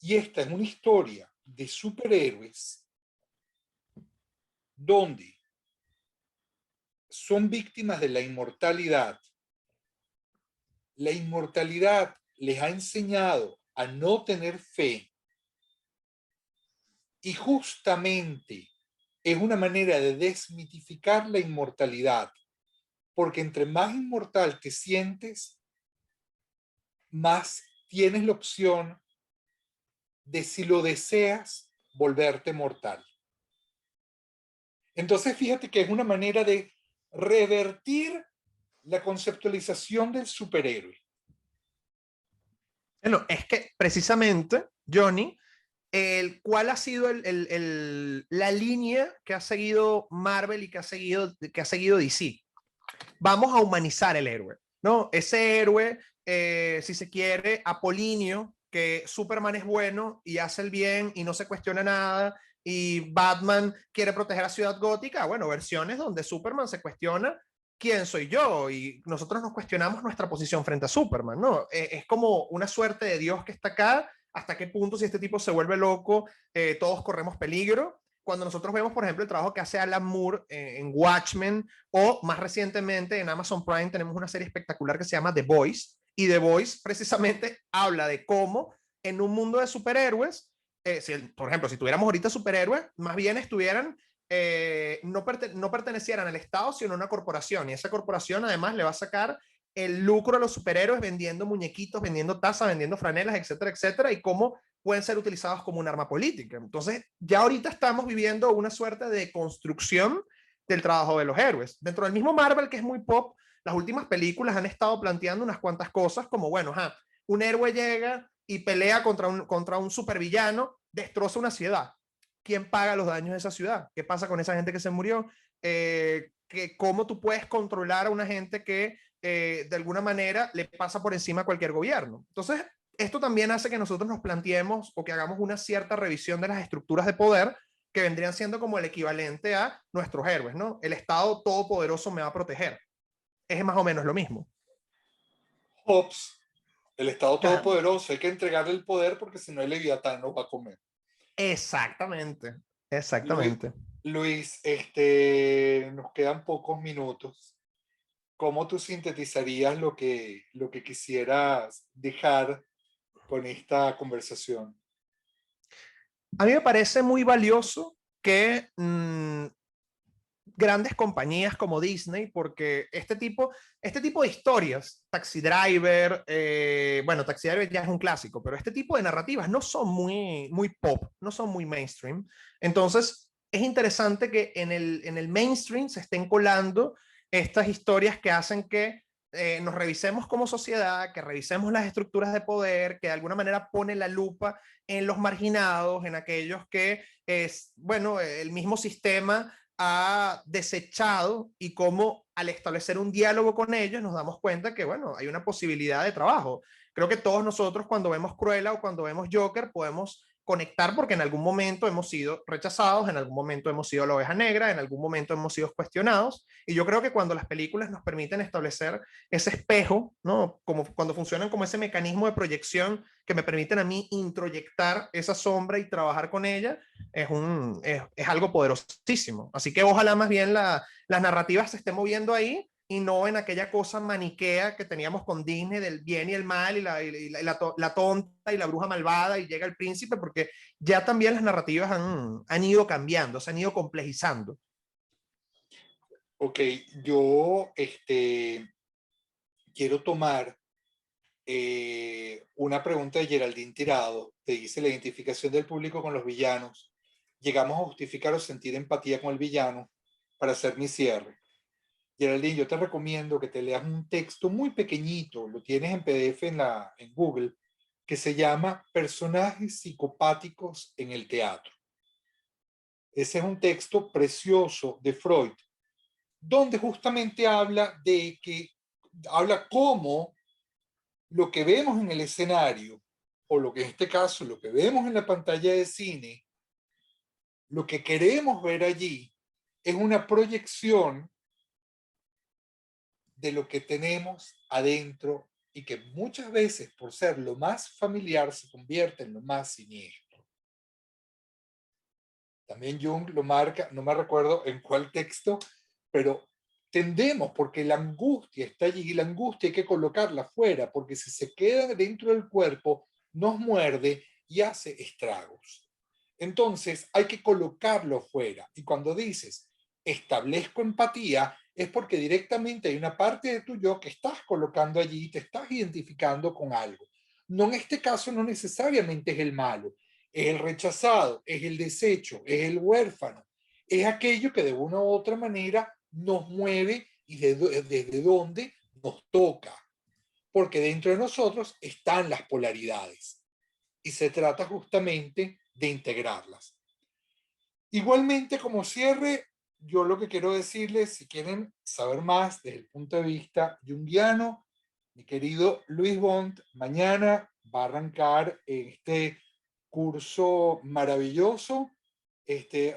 Y esta es una historia de superhéroes donde son víctimas de la inmortalidad. La inmortalidad les ha enseñado a no tener fe. Y justamente es una manera de desmitificar la inmortalidad. Porque entre más inmortal te sientes, más tienes la opción de, si lo deseas, volverte mortal. Entonces, fíjate que es una manera de revertir la conceptualización del superhéroe. Bueno, es que precisamente, Johnny, ¿cuál ha sido la línea que ha seguido Marvel y que ha seguido DC? Vamos a humanizar el héroe, ¿no? Ese héroe, si se quiere, apolíneo, que Superman es bueno y hace el bien y no se cuestiona nada y Batman quiere proteger a Ciudad Gótica. Bueno, versiones donde Superman se cuestiona quién soy yo y nosotros nos cuestionamos nuestra posición frente a Superman, ¿no? Es como una suerte de Dios que está acá, hasta qué punto si este tipo se vuelve loco, todos corremos peligro. Cuando nosotros vemos, por ejemplo, el trabajo que hace Alan Moore en Watchmen o más recientemente en Amazon Prime tenemos una serie espectacular que se llama The Boys y The Boys precisamente habla de cómo en un mundo de superhéroes, si, por ejemplo, si tuviéramos ahorita superhéroes, más bien estuvieran no pertenecieran al Estado, sino a una corporación. Y esa corporación además le va a sacar el lucro a los superhéroes vendiendo muñequitos, vendiendo tazas, vendiendo franelas, etcétera, etcétera, y cómo pueden ser utilizados como un arma política. Entonces, ya ahorita estamos viviendo una suerte de construcción del trabajo de los héroes. Dentro del mismo Marvel, que es muy pop, las últimas películas han estado planteando unas cuantas cosas como, bueno, un héroe llega y pelea contra un supervillano, destroza una ciudad. ¿Quién paga los daños de esa ciudad? ¿Qué pasa con esa gente que se murió? ¿Cómo tú puedes controlar a una gente que de alguna manera le pasa por encima a cualquier gobierno? Entonces, esto también hace que nosotros nos planteemos o que hagamos una cierta revisión de las estructuras de poder que vendrían siendo como el equivalente a nuestros héroes, ¿no? El Estado todopoderoso me va a proteger. Es más o menos lo mismo. Hobbes, el Estado Ajá. todopoderoso, hay que entregarle el poder porque si no el Leviatán nos va a comer. Exactamente, Luis, exactamente. Luis, nos quedan pocos minutos. ¿Cómo tú sintetizarías lo que quisieras dejar con esta conversación? A mí me parece muy valioso que grandes compañías como Disney, porque este tipo de historias, Taxi Driver, bueno, Taxi Driver ya es un clásico, pero este tipo de narrativas no son muy pop, no son muy mainstream. Entonces, es interesante que en el mainstream se estén colando estas historias que hacen que nos revisemos como sociedad, que revisemos las estructuras de poder, que de alguna manera pone la lupa en los marginados, en aquellos que es, bueno, el mismo sistema ha desechado y cómo al establecer un diálogo con ellos nos damos cuenta que, bueno, hay una posibilidad de trabajo. Creo que todos nosotros cuando vemos Cruella o cuando vemos Joker podemos conectar porque en algún momento hemos sido rechazados, en algún momento hemos sido la oveja negra, en algún momento hemos sido cuestionados y yo creo que cuando las películas nos permiten establecer ese espejo, ¿no? Como cuando funcionan como ese mecanismo de proyección que me permiten a mí introyectar esa sombra y trabajar con ella, es algo poderosísimo. Así que ojalá más bien las narrativas se estén moviendo ahí y no en aquella cosa maniquea que teníamos con Disney del bien y el mal la tonta y la bruja malvada y llega el príncipe, porque ya también las narrativas han ido cambiando, se han ido complejizando. Ok, yo quiero tomar una pregunta de Geraldine Tirado, que dice la identificación del público con los villanos. Llegamos a justificar o sentir empatía con el villano para hacer mi cierre. Geraldine, yo te recomiendo que te leas un texto muy pequeñito, lo tienes en PDF en Google, que se llama Personajes psicopáticos en el teatro. Ese es un texto precioso de Freud, donde justamente habla cómo lo que vemos en el escenario, o lo que en este caso, lo que vemos en la pantalla de cine, lo que queremos ver allí es una proyección de lo que tenemos adentro y que muchas veces, por ser lo más familiar, se convierte en lo más siniestro. También Jung lo marca, no me recuerdo en cuál texto, pero tendemos, porque la angustia está allí y la angustia hay que colocarla fuera, porque si se queda dentro del cuerpo, nos muerde y hace estragos. Entonces hay que colocarlo fuera. Y cuando dices, establezco empatía, es porque directamente hay una parte de tu yo que estás colocando allí y te estás identificando con algo. No, en este caso no necesariamente es el malo, es el rechazado, es el desecho, es el huérfano, es aquello que de una u otra manera nos mueve y desde donde nos toca, porque dentro de nosotros están las polaridades y se trata justamente de integrarlas. Igualmente, como cierre, yo lo que quiero decirles, si quieren saber más desde el punto de vista junguiano, mi querido Luis Bond, mañana va a arrancar este curso maravilloso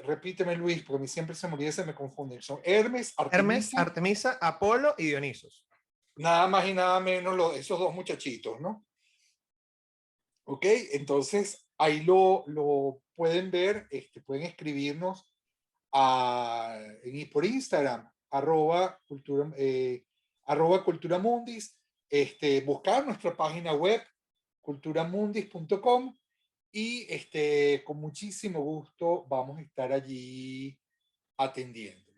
Repíteme, Luis, porque a mí siempre se me olvida, se me confunden. Son Hermes, Hermes, Artemisa, Artemisa, Apolo y Dionisos. nada más y nada menos esos dos muchachitos, ¿no? Ok, entonces ahí lo pueden ver, pueden escribirnos por Instagram, arroba Cultura Mundis, buscar nuestra página web, culturamundis.com, y con muchísimo gusto vamos a estar allí atendiendo.